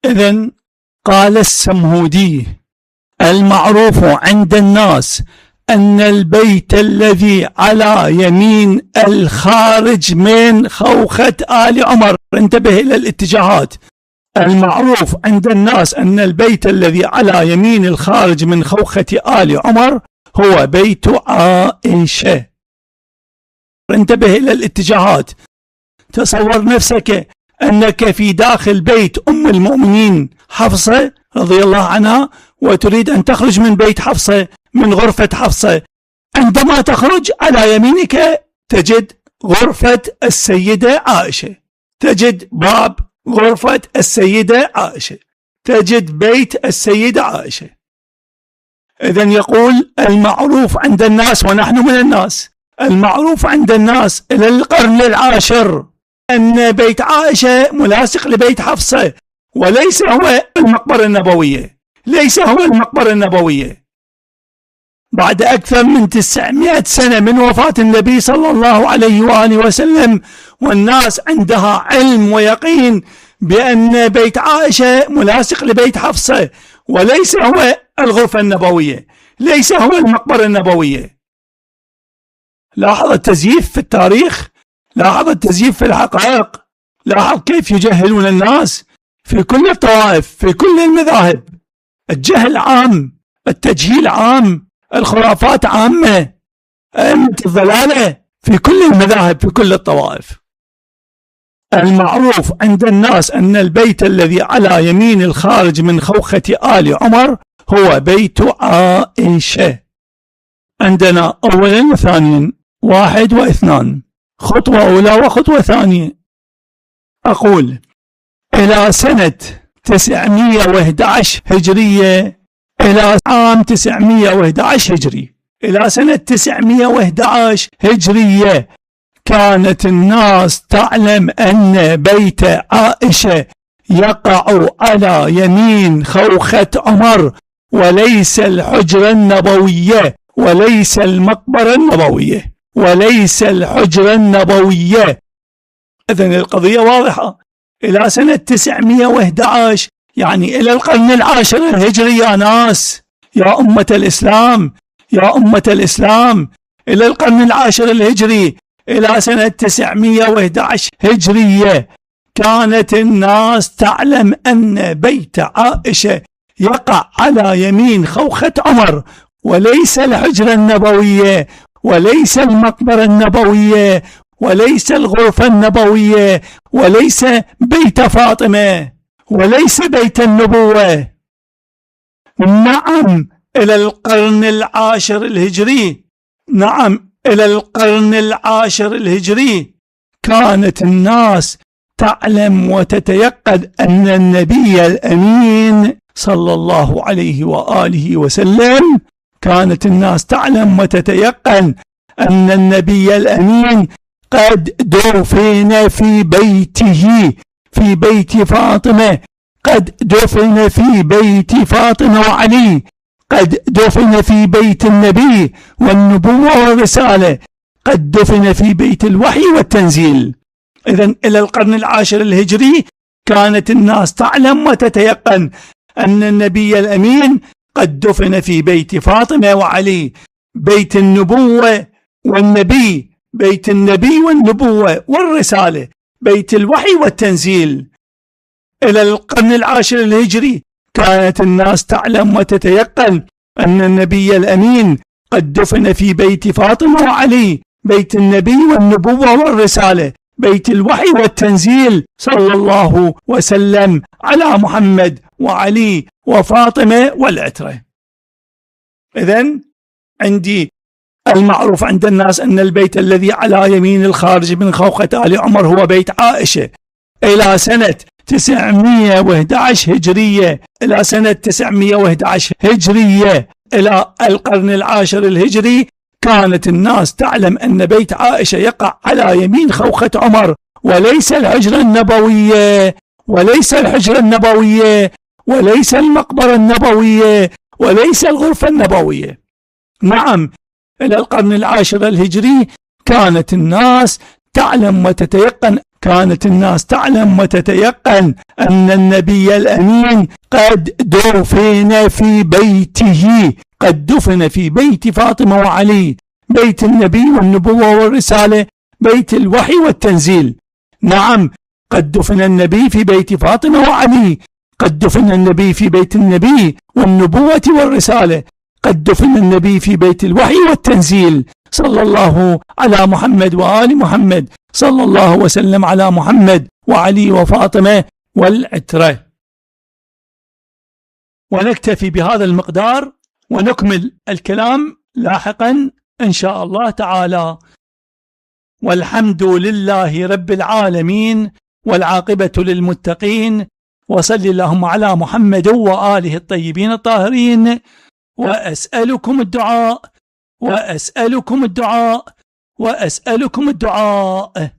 إذن قال السمهودي: المعروف عند الناس أن البيت الذي على يمين الخارج من خوخة آل عمر، انتبه إلى الاتجاهات، المعروف عند الناس أن البيت الذي على يمين الخارج من خوخة آل عمر هو بيت عائشة. انتبه إلى الاتجاهات. تصور نفسك أنك في داخل بيت أم المؤمنين حفصة رضي الله عنها، وتريد أن تخرج من بيت حفصة، من غرفة حفصة. عندما تخرج على يمينك تجد غرفة السيدة عائشة، تجد باب غرفة السيدة عائشة، تجد بيت السيدة عائشة. إذن يقول المعروف عند الناس، ونحن من الناس، المعروف عند الناس إلى القرن العاشر أن بيت عائشة ملاصق لبيت حفصة، وليس هو المقبرة النبوية، ليس هو المقبرة النبوية. بعد أكثر من 900 سنة من وفاة النبي صلى الله عليه وآله وسلم، والناس عندها علم ويقين بأن بيت عائشة ملاصق لبيت حفصة، وليس هو الغرفة النبوية، ليس هو المقبرة النبوية. لاحظ التزييف في التاريخ، لاحظ التزييف في الحقائق، لاحظ كيف يجهلون الناس في كل الطوائف، في كل المذاهب. الجهل عام، التجهيل عام، الخرافات عامة، أئمة الضلالة في كل المذاهب، في كل الطوائف. المعروف عند الناس أن البيت الذي على يمين الخارج من خوخة آل عمر هو بيت عائشة. عندنا أولا وثانيا، 1 و2، خطوة أولى وخطوة ثانية. أقول إلى سنة 911 هجرية إلى عام 911 هجري، إلى سنة 911 هجرية كانت الناس تعلم أن بيت عائشة يقع على يمين خوخة عمر، وليس الحجرة النبوية، وليس المقبرة النبوية، وليس الحجرة النبوية. إذن القضية واضحة. إلى سنة 911 يعني إلى القرن العاشر الهجري يا ناس، يا أمة الإسلام، يا أمة الإسلام، إلى القرن العاشر الهجري، إلى سنة 911 هجرية كانت الناس تعلم أن بيت عائشة يقع على يمين خوخة عمر، وليس الحجرة النبوية، وليس المقبرة النبوية، وليس الغرفة النبوية، وليس بيت فاطمة، وليس بيت النبوة. نعم إلى القرن العاشر الهجري، نعم إلى القرن العاشر الهجري كانت الناس تعلم وتتيقن أن النبي الأمين صلى الله عليه وآله وسلم، كانت الناس تعلم وتتيقن أن النبي الأمين قد دفن في بيته، في بيت فاطمة، قد دفن في بيت فاطمة وعلي، قد دفن في بيت النبي والنبوة والرسالة، قد دفن في بيت الوحي والتنزيل. إذن إلى القرن العاشر الهجري كانت الناس تعلم وتتيقن أن النبي الأمين قد دفن في بيت فاطمة وعلي، بيت النبوة والنبي، بيت النبي والنبوة والرسالة، بيت الوحي والتنزيل. إلى القرن العاشر الهجري كانت الناس تعلم وتتيقن أن النبي الأمين قد دفن في بيت فاطمة وعلي، بيت النبي والنبوة والرسالة، بيت الوحي والتنزيل، صلى الله وسلم على محمد وعلي وفاطمة والعترة. إذن عندي المعروف عند الناس أن البيت الذي على يمين الخارج من خوخة آل عمر هو بيت عائشة. إلى سنة 911 هجرية، إلى سنة 911 هجرية إلى القرن العاشر الهجري كانت الناس تعلم أن بيت عائشة يقع على يمين خوخة عمر، وليس الحجرة النبوية، وليس الحجرة النبوية، وليس المقبرة النبوية، وليس الغرفة النبوية. نعم إلى القرن العاشر الهجري كانت الناس تعلم وتتيقن كانت الناس تعلم وتتيقن أن النبي الأمين قد دفن في بيته، قد دفن في بيت فاطمة وعلي، بيت النبي والنبوة والرسالة، بيت الوحي والتنزيل. نعم، قد دفن النبي في بيت فاطمة وعلي، قد دفن النبي في بيت النبي والنبوة والرسالة، قد دفن النبي في بيت الوحي والتنزيل. صلى الله على محمد وآل محمد، صلى الله وسلم على محمد وعلي وفاطمة والعترة. ونكتفي بهذا المقدار ونكمل الكلام لاحقا إن شاء الله تعالى. والحمد لله رب العالمين، والعاقبة للمتقين، وصل اللهم على محمد وآله الطيبين الطاهرين. وأسألكم الدعاء وأسألكم الدعاء وأسألكم الدعاء.